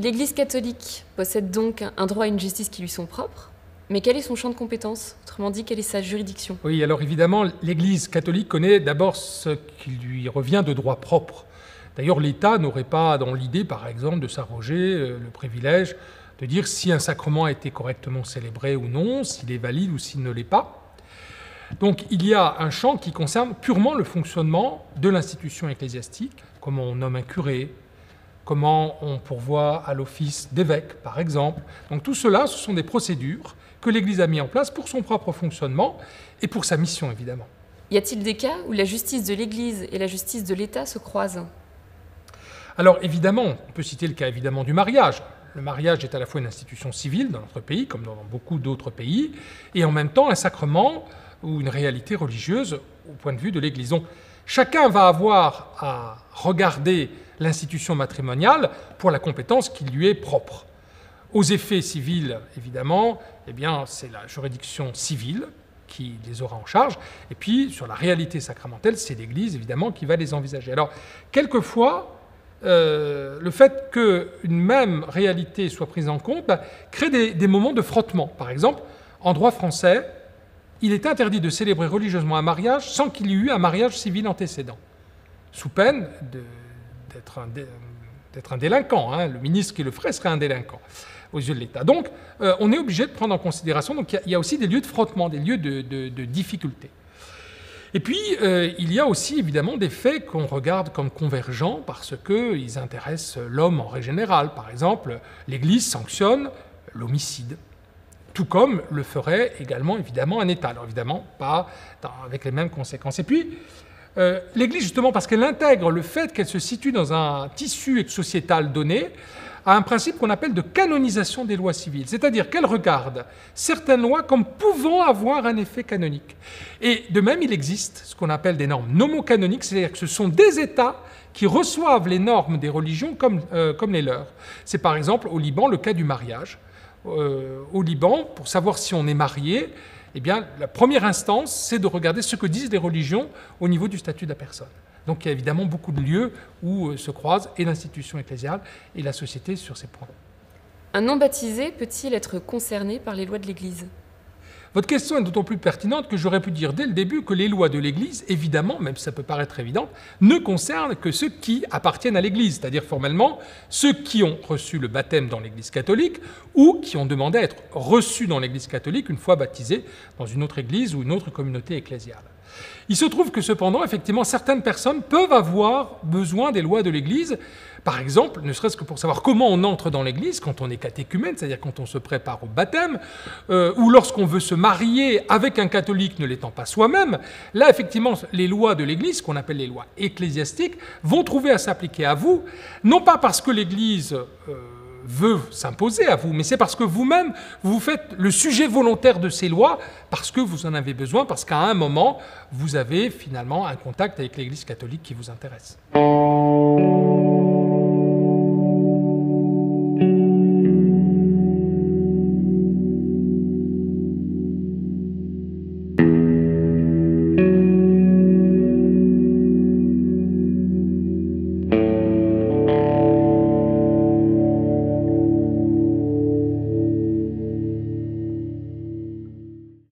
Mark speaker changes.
Speaker 1: L'Église catholique possède donc un droit et une justice qui lui sont propres, mais quel est son champ de compétences? Autrement dit, quelle est sa juridiction?
Speaker 2: Oui, alors évidemment, l'Église catholique connaît d'abord ce qui lui revient de droit propre. D'ailleurs, l'État n'aurait pas dans l'idée, par exemple, de s'arroger le privilège de dire si un sacrement a été correctement célébré ou non, s'il est valide ou s'il ne l'est pas. Donc il y a un champ qui concerne purement le fonctionnement de l'institution ecclésiastique, comment on nomme un curé, comment on pourvoit à l'office d'évêque, par exemple. Donc tout cela, ce sont des procédures que l'Église a mis en place pour son propre fonctionnement et pour sa mission, évidemment.
Speaker 1: Y a-t-il des cas où la justice de l'Église et la justice de l'État se croisent?
Speaker 2: Alors évidemment, on peut citer le cas évidemment du mariage. Le mariage est à la fois une institution civile dans notre pays, comme dans beaucoup d'autres pays, et en même temps un sacrement ou une réalité religieuse au point de vue de l'Église. Donc chacun va avoir à regarder l'institution matrimoniale pour la compétence qui lui est propre. Aux effets civils, évidemment, eh bien, c'est la juridiction civile qui les aura en charge, et puis sur la réalité sacramentelle, c'est l'Église, évidemment, qui va les envisager. Alors, quelquefois, le fait qu'une même réalité soit prise en compte crée des moments de frottement. Par exemple, en droit français, il est interdit de célébrer religieusement un mariage sans qu'il y ait eu un mariage civil antécédent, sous peine d'être un délinquant. Hein. Le ministre qui le ferait serait un délinquant aux yeux de l'État. Donc, on est obligé de prendre en considération. Donc, il y a aussi des lieux de frottement, des lieux de difficulté. Et puis, il y a aussi évidemment des faits qu'on regarde comme convergents parce qu'ils intéressent l'homme en règle générale. Par exemple, l'Église sanctionne l'homicide, tout comme le ferait également évidemment un État. Alors évidemment, pas avec les mêmes conséquences. Et puis, l'Église, justement, parce qu'elle intègre le fait qu'elle se situe dans un tissu sociétal donné, a un principe qu'on appelle de canonisation des lois civiles, c'est-à-dire qu'elle regarde certaines lois comme pouvant avoir un effet canonique. Et de même, il existe ce qu'on appelle des normes nomocanoniques, c'est-à-dire que ce sont des États qui reçoivent les normes des religions comme les leurs. C'est par exemple au Liban le cas du mariage. Au Liban, pour savoir si on est marié, eh bien, la première instance, c'est de regarder ce que disent les religions au niveau du statut de la personne. Donc il y a évidemment beaucoup de lieux où se croisent et l'institution ecclésiale et la société sur ces points.
Speaker 1: Un non-baptisé peut-il être concerné par les lois de l'Église?
Speaker 2: Votre question est d'autant plus pertinente que j'aurais pu dire dès le début que les lois de l'Église, évidemment, même si ça peut paraître évident, ne concernent que ceux qui appartiennent à l'Église, c'est-à-dire formellement ceux qui ont reçu le baptême dans l'Église catholique ou qui ont demandé à être reçus dans l'Église catholique une fois baptisés dans une autre Église ou une autre communauté ecclésiale. Il se trouve que cependant, effectivement, certaines personnes peuvent avoir besoin des lois de l'Église, par exemple, ne serait-ce que pour savoir comment on entre dans l'Église quand on est catéchumène, c'est-à-dire quand on se prépare au baptême, ou lorsqu'on veut se marier avec un catholique ne l'étant pas soi-même. Là, effectivement, les lois de l'Église, qu'on appelle les lois ecclésiastiques, vont trouver à s'appliquer à vous, non pas parce que l'Église veut s'imposer à vous, mais c'est parce que vous-même, vous faites le sujet volontaire de ces lois, parce que vous en avez besoin, parce qu'à un moment, vous avez finalement un contact avec l'Église catholique qui vous intéresse.